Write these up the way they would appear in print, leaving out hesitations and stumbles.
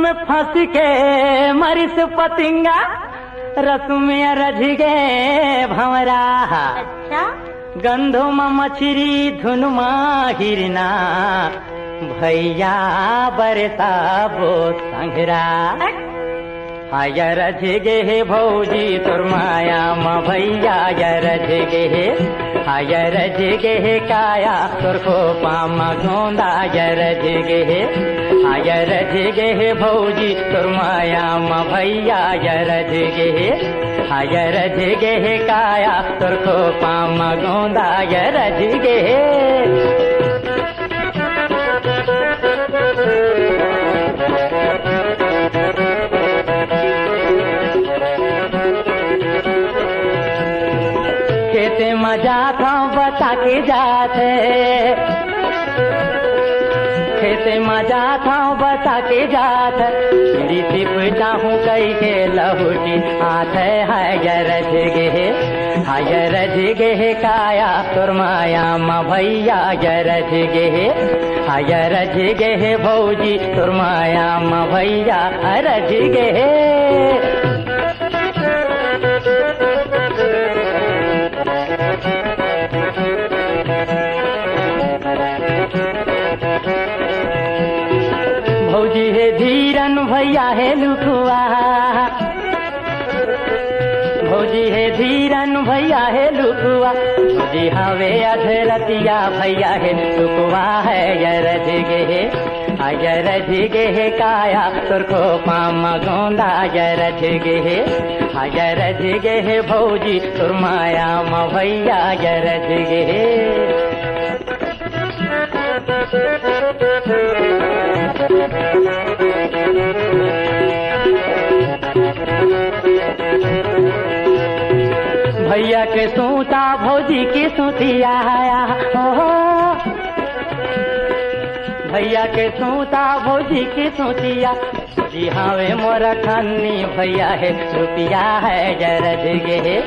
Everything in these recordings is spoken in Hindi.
में फंस के मरिस पतिंगा, रस में रझ गए भंवरा। अच्छा, गंधो में मछरी धुन में हिरना, भैया बरसा वो संघरा। हाय रझ गे भौजी तोर माया म भैया रझ गे, हाय रझ गे काया तोर को पाम गोंदा रझ गे, हाय रझ गे भौजी तोर माया म भैया रझ गे, हाय रझ गे काया तोर को पाम गोंदा रझ गे। कैसे मजा था बता के जाते, कैसे मजा था बता के जाते, सीढ़ी चाहूँ कई के लहुटी हाथ है रझ गे, हाय रझ गे काया तोर माया म भैया रझ गे, हाय रझ गे भौजी तोर माया म भैया रझ गे। भौजी है धीरन भैया है लुकुआ, भौजी है धीरन भैया है लुकुआ, भौजी हवे अधरतिया भैया है लुकुआ है रझ गे, हाय रझ गे काया तोर को पाम गोंदा रझ गे, हाय रझ गे भौजी तोर माया म भैया रझ गे। भैया के सूता भौजी की सूतिया, भैया के सूता भौजी की सूतिया, जी हावे मोरा खन्नी भैया है रुपिया है रझ गे,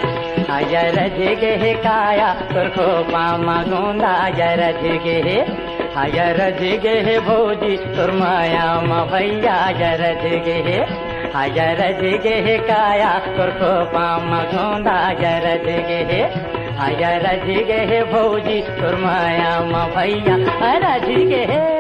हाय रझ गे काया तोर को पामा गोंदा रझ गे, हाय रझ गे भौजी तोर माया म भैया रझ गे, हाय रझ गे काया तोर को पाम गोंदा रझ गे, हाय रझ गे भौजी तोर माया म भैया रझ गे।